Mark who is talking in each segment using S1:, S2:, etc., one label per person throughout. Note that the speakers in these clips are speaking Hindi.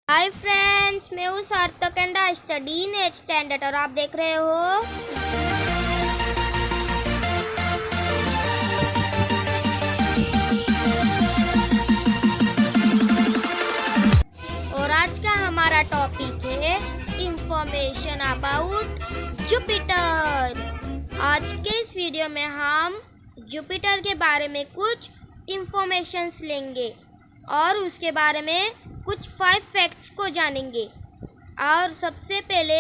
S1: हाय फ्रेंड्स, मैं हूँ सार्थक and I study in 8th standard और आप देख रहे हो और आज का हमारा टॉपिक है इंफॉर्मेशन अबाउट जुपिटर। आज के इस वीडियो में हम जुपिटर के बारे में कुछ इंफॉर्मेशंस लेंगे और उसके बारे में कुछ 5 फैक्ट्स को जानेंगे। और सबसे पहले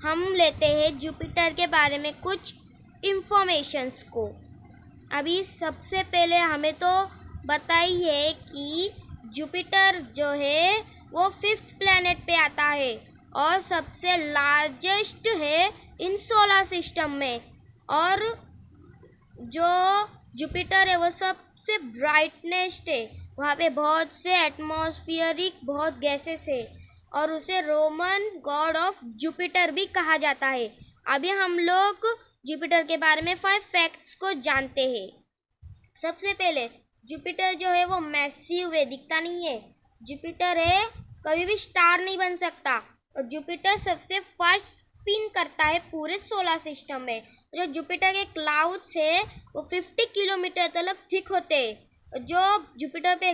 S1: हम लेते हैं जुपिटर के बारे में कुछ इंफॉर्मेशंस को। अभी सबसे पहले हमें तो बताई है कि जुपिटर जो है वो 5th प्लैनेट पे आता है और सबसे लार्जेस्ट है इन सोलर सिस्टम में। और जो जुपिटर है वो सबसे ब्राइटनेस्ट है, वहाँ पे बहुत से एटमॉस्फेरिक बहुत गैसेस है और उसे रोमन गॉड ऑफ जुपिटर भी कहा जाता है। अभी हम लोग जुपिटर के बारे में 5 फैक्ट्स को जानते हैं। सबसे पहले जुपिटर जो है वो मैसिव है, दिखता नहीं है। जुपिटर है कभी भी स्टार नहीं बन सकता और जुपिटर सबसे फास्ट स्पिन करता है पूरे सोलर सिस्टम में। जो जुपिटर के क्लाउड्स है वो 50 किलोमीटर तक थिक होते हैं। जो जुपिटर पे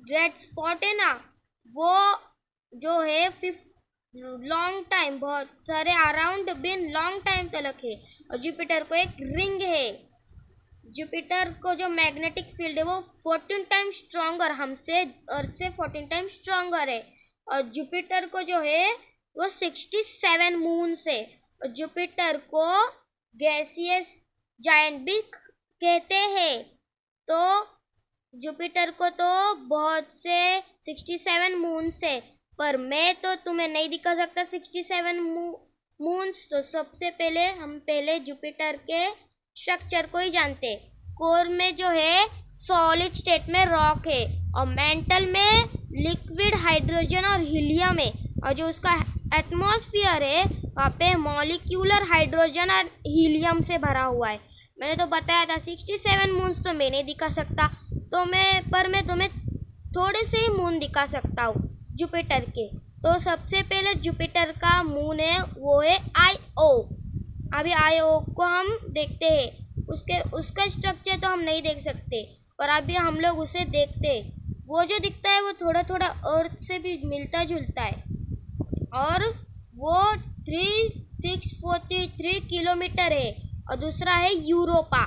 S1: रेड स्पॉट है ना, वो जो है लॉन्ग टाइम बहुत सारे अराउंड बिन लॉन्ग टाइम तक है। और जुपिटर को एक रिंग है। जुपिटर को जो मैग्नेटिक फील्ड है वो 14 टाइम स्ट्रॉन्गर, हमसे अर्थ से 14 टाइम स्ट्रॉन्गर है। और जुपिटर को जो है वो 67 मून्स है। और जुपिटर को गैसियस जायंट भी कहते हैं। तो जुपिटर को तो बहुत से 67 मून्स है, पर मैं तो तुम्हें नहीं दिखा सकता 67 मून्स। तो सबसे पहले हम जुपिटर के स्ट्रक्चर को ही जानते। कोर में जो है सॉलिड स्टेट में रॉक है और मेंटल में लिक्विड हाइड्रोजन और हीलियम है। और जो उसका एटमॉस्फेयर है वहाँ पे मॉलिक्यूलर हाइड्रोजन और हीलियम से भरा हुआ है। मैंने तो बताया था 67 मून्स तो मैं नहीं दिखा सकता, तो मैं तुम्हें थोड़े से ही मून दिखा सकता हूँ जुपिटर के। तो सबसे पहले जुपिटर का मून है वो है आईओ। अभी आईओ को हम देखते हैं, उसका स्ट्रक्चर तो हम नहीं देख सकते, पर अभी हम लोग उसे देखते। वो जो दिखता है वो थोड़ा थोड़ा अर्थ से भी मिलता जुलता है और वो 3643 किलोमीटर है। और दूसरा है यूरोपा।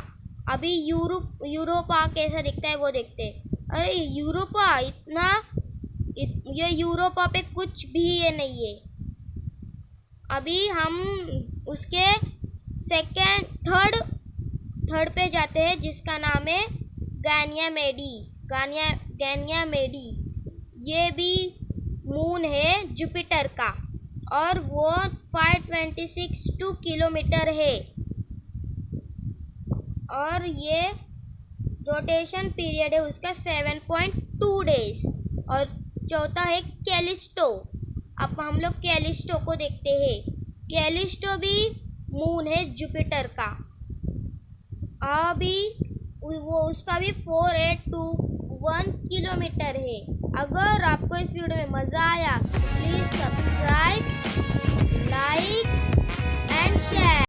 S1: अभी यूरोपा कैसा दिखता है वो देखते हैं। अरे यूरोपा ये यूरोपा पे कुछ भी ये नहीं है। अभी हम उसके थर्ड पे जाते हैं जिसका नाम है गैनियामेडी। ये भी मून है जुपिटर का और वो 526 किलोमीटर है। और ये रोटेशन पीरियड है उसका 7.2 डेज। और चौथा है कैलिस्टो। अब हम लोग कैलिस्टो को देखते हैं। कैलिस्टो भी मून है जुपिटर का। अभी वो उसका भी 4821 किलोमीटर है। अगर आपको इस वीडियो में मज़ा आया please subscribe, like and share.